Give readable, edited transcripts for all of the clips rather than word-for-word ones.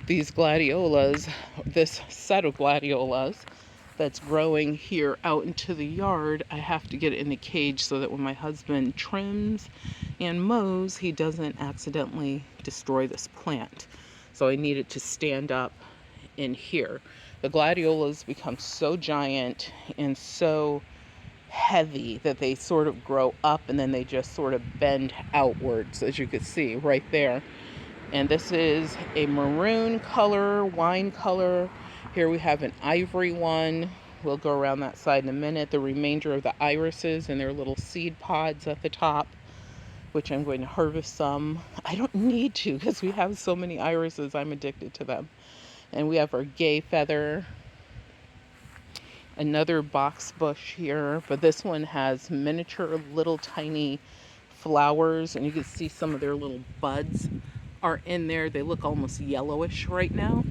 these gladiolas, this set of gladiolas that's growing here out into the yard, I have to get it in a cage so that when my husband trims and mows, he doesn't accidentally destroy this plant. So I need it to stand up in here. The gladiolas become so giant and so heavy that they sort of grow up and then they just sort of bend outwards, as you can see right there. And this is a maroon color, wine color. Here we have an ivory one. We'll go around that side in a minute. The remainder of the irises and their little seed pods at the top, which I'm going to harvest some. I don't need to because we have so many irises, I'm addicted to them. And we have our gay feather, another box bush here, but this one has miniature little tiny flowers, and you can see some of their little buds are in there. They look almost yellowish right now,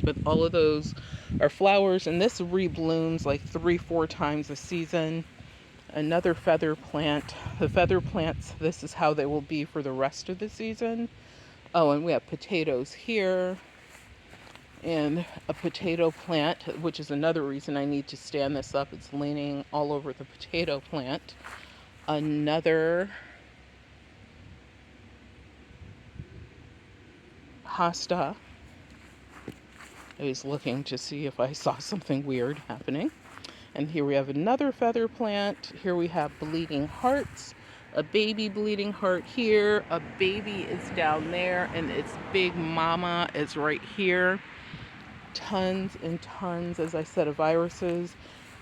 but all of those are flowers, and this reblooms like 3-4 times a season. Another feather plant. The feather plants, this is how they will be for the rest of the season. Oh, and we have potatoes here, and a potato plant, which is another reason I need to stand this up. It's leaning all over the potato plant. Another hosta. I was looking to see if I saw something weird happening. And here we have another feather plant. Here we have bleeding hearts. A baby bleeding heart here. A baby is down there, and its big mama is right here. Tons and tons, as I said, of irises.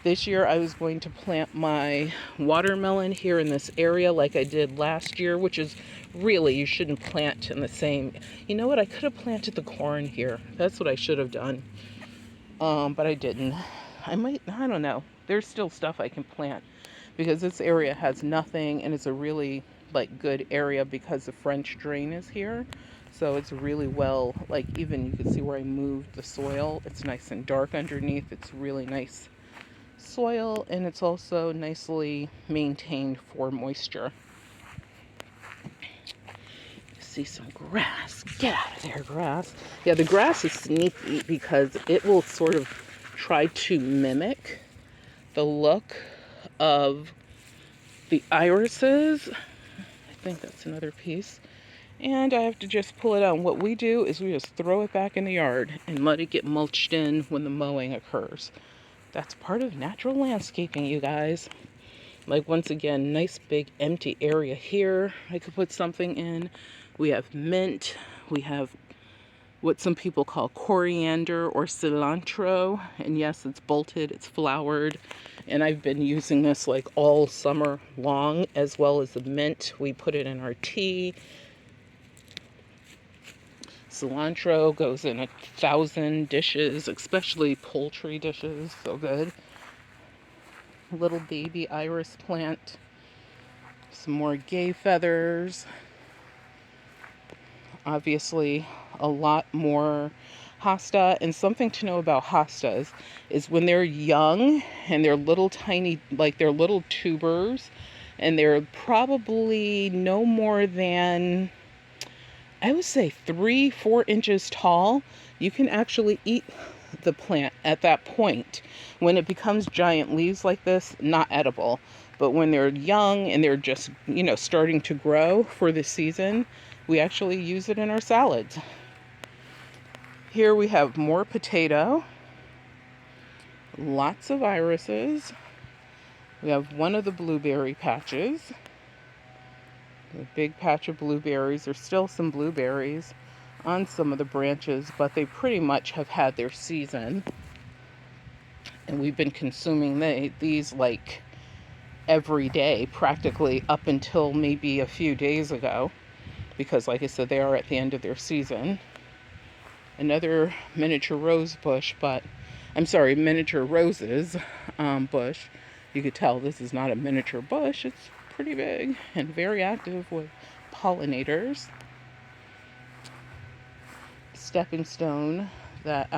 This year I was going to plant my watermelon here in this area like I did last year, which is really, you shouldn't plant in the same. You know what? I could have planted the corn here. That's what I should have done. But I didn't. I don't know. There's still stuff I can plant because this area has nothing, and it's a really good area because the French drain is here. So it's really well, even you can see where I moved the soil. It's nice and dark underneath. It's really nice soil, and it's also nicely maintained for moisture. See some grass. Get out of there, grass. Yeah, the grass is sneaky because it will sort of try to mimic the look of the irises. I think that's another piece. And I have to just pull it out. And what we do is we just throw it back in the yard and let it get mulched in when the mowing occurs. That's part of natural landscaping, you guys. Once again, nice big empty area here I could put something in. We have mint. We have what some people call coriander or cilantro. And yes, it's bolted, it's flowered. And I've been using this all summer long, as well as the mint. We put it in our tea. Cilantro goes in 1,000 dishes, especially poultry dishes. So good. Little baby iris plant. Some more gay feathers. Obviously, a lot more hosta. And something to know about hostas is when they're young and they're little tiny, they're little tubers, and they're probably no more than, I would say, 3-4 inches tall, you can actually eat the plant at that point. When it becomes giant leaves like this, not edible. But when they're young and they're just, starting to grow for the season, we actually use it in our salads. Here we have more potato. Lots of irises. We have one of the blueberry patches. A big patch of blueberries. There's still some blueberries on some of the branches, but they pretty much have had their season. And we've been consuming these every day, practically up until maybe a few days ago, because like I said, they are at the end of their season. Another miniature rose bush, miniature roses bush. You could tell this is not a miniature bush. It's pretty big and very active with pollinators. Stepping stone that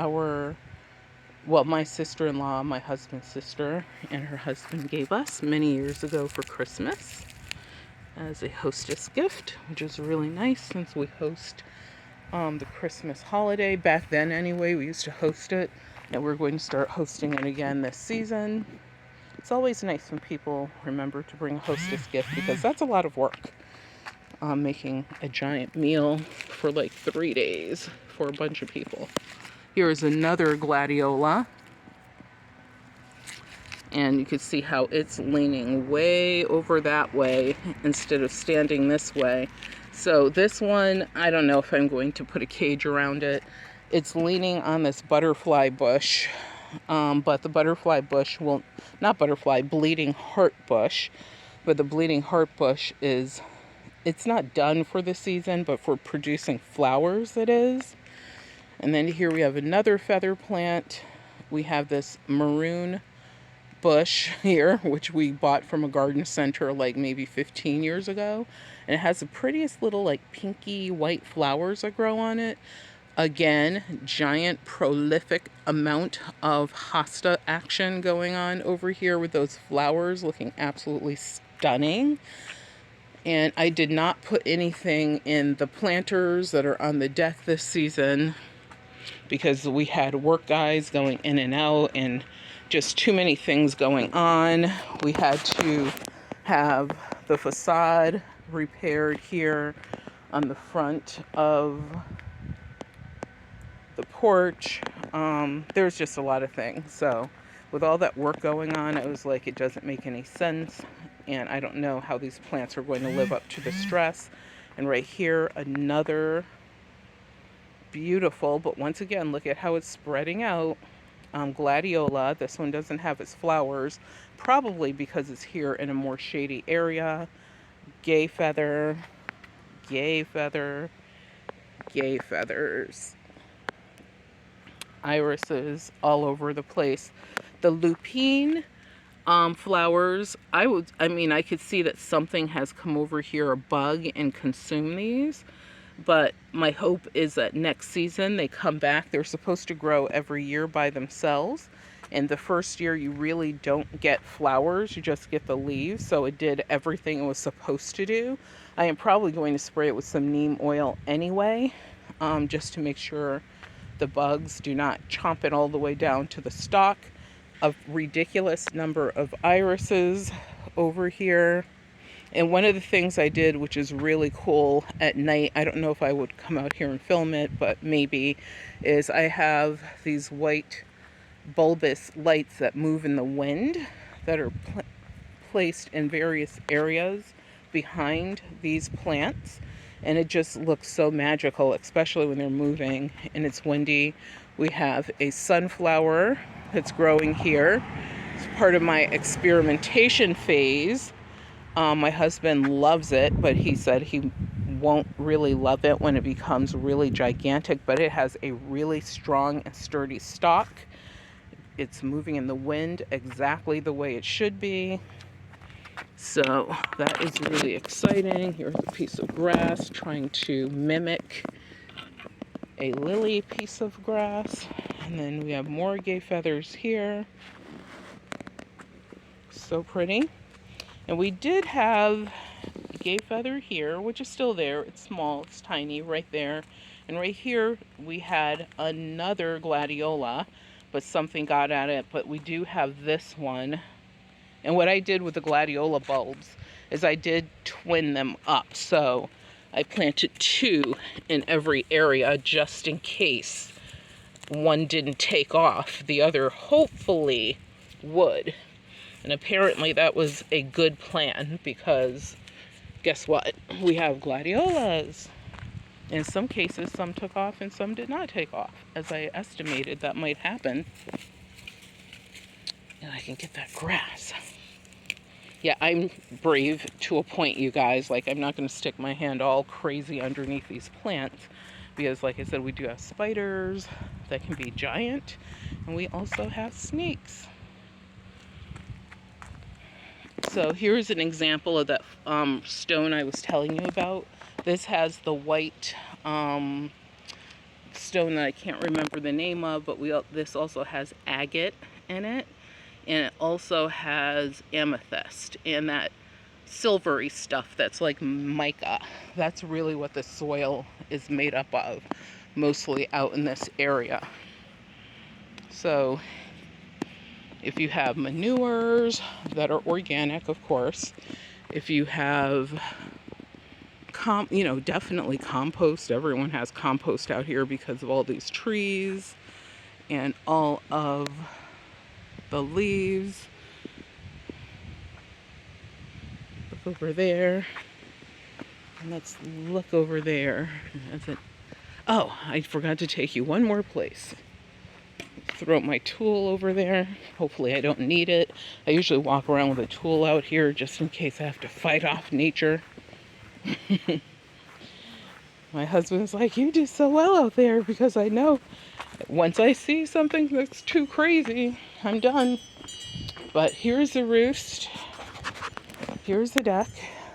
my sister-in-law, my husband's sister, and her husband gave us many years ago for Christmas as a hostess gift, which is really nice since we host the Christmas holiday. Back then anyway, we used to host it, and we're going to start hosting it again this season. It's always nice when people remember to bring a hostess gift, because that's a lot of work. Making a giant meal for like 3 days for a bunch of people. Here is another gladiola, and you can see how it's leaning way over that way instead of standing this way. So this one, I don't know if I'm going to put a cage around it. It's leaning on this butterfly bush, but the butterfly bush will, not butterfly, bleeding heart bush, but the bleeding heart bush is, it's not done for the season, but for producing flowers it is. And then here we have another feather plant. We have this maroon bush here, which we bought from a garden center like maybe 15 years ago. And it has the prettiest little like pinky white flowers that grow on it. Again, giant prolific amount of hosta action going on over here with those flowers looking absolutely stunning. And I did not put anything in the planters that are on the deck this season because we had work guys going in and out and just too many things going on. We had to have the facade repaired here on the front of the porch. There's just a lot of things. So with all that work going on, I was like, it doesn't make any sense. And I don't know how these plants are going to live up to the stress. And right here, another beautiful, but once again, look at how it's spreading out. Gladiola. This one doesn't have its flowers, probably because it's here in a more shady area. Gay feather, gay feather, gay feathers. Irises all over the place. The lupine flowers, I could see that something has come over here, a bug, and consume these. But my hope is that next season they come back. They're supposed to grow every year by themselves. And the first year you really don't get flowers, you just get the leaves. So it did everything it was supposed to do. I am probably going to spray it with some neem oil anyway, just to make sure the bugs do not chomp it all the way down to the stalk. A ridiculous number of irises over here. And one of the things I did, which is really cool at night, I don't know if I would come out here and film it, but maybe, is I have these white bulbous lights that move in the wind that are placed in various areas behind these plants. And it just looks so magical, especially when they're moving and it's windy. We have a sunflower that's growing here. It's part of my experimentation phase. My husband loves it, but he said he won't really love it when it becomes really gigantic, but it has a really strong and sturdy stalk. It's moving in the wind exactly the way it should be. So that is really exciting. Here's a piece of grass trying to mimic a lily piece of grass. And then we have more gay feathers here. So pretty. And we did have a gay feather here, which is still there. It's small, it's tiny, right there. And right here we had another gladiola, but something got at it. But we do have this one. And what I did with the gladiola bulbs is I did twin them up. So I planted 2 in every area just in case one didn't take off. The other hopefully would. And apparently that was a good plan, because guess what? We have gladiolas. In some cases, some took off and some did not take off, as I estimated that might happen. And I can get that grass. Yeah, I'm brave to a point, you guys. Like, I'm not going to stick my hand all crazy underneath these plants, because like I said, we do have spiders that can be giant, and we also have snakes. So here's an example of that stone I was telling you about. This has the white stone that I can't remember the name of, but this also has agate in it, and it also has amethyst. And that silvery stuff that's like mica. That's really what the soil is made up of, mostly out in this area. So if you have manures that are organic, of course, if you have definitely compost. Everyone has compost out here because of all these trees and all of the leaves. Look over there. And let's look over there. Oh, I forgot to take you one more place. Throw my tool over there. Hopefully I don't need it. I usually walk around with a tool out here just in case I have to fight off nature. My husband's like, you do so well out there, because I know once I see something that's too crazy, I'm done. But here's the roost. Here's the deck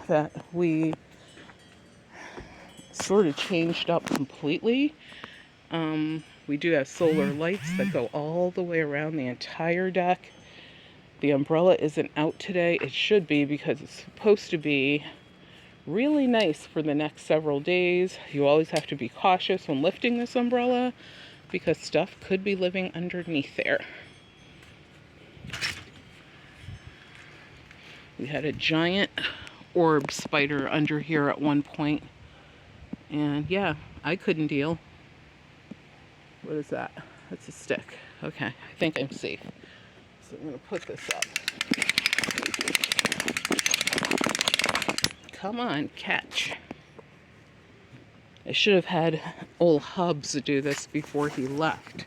that we sort of changed up completely. We do have solar lights that go all the way around the entire deck. The umbrella isn't out today. It should be, because it's supposed to be really nice for the next several days. You always have to be cautious when lifting this umbrella, because stuff could be living underneath there. We had a giant orb spider under here at one point, and yeah, I couldn't deal. What is that? That's a stick. Okay, I think I'm safe. So I'm gonna put this up. Come on, catch. I should have had old Hubs do this before he left.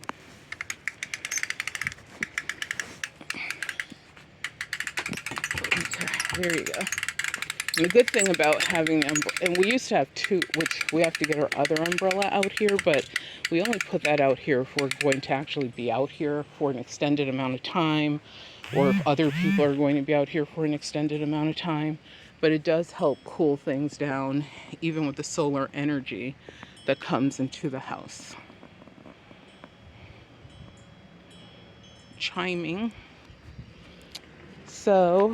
Okay, there you go. And the good thing about having and we used to have two, which we have to get our other umbrella out here, but we only put that out here if we're going to actually be out here for an extended amount of time, or if other people are going to be out here for an extended amount of time. But it does help cool things down, even with the solar energy that comes into the house. Chiming. So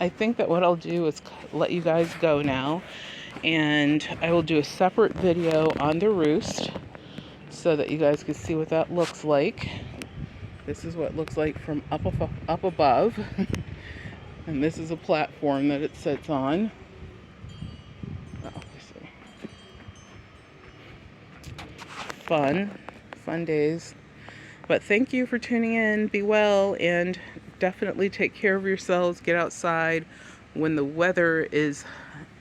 I think that what I'll do is let you guys go now, and I will do a separate video on the roost so that you guys can see what that looks like. This is what it looks like from up above. And this is a platform that it sits on. Oh, let's see. Fun days. But thank you for tuning in. Be well, and definitely take care of yourselves. Get outside when the weather is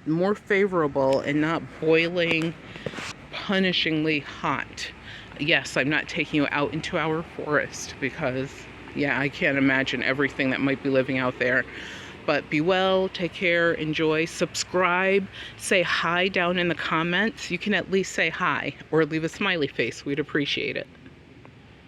more favorable and not boiling, punishingly hot. Yes, I'm not taking you out into our forest because, yeah, I can't imagine everything that might be living out there. But be well, take care, enjoy, subscribe, say hi down in the comments. You can at least say hi or leave a smiley face. We'd appreciate it.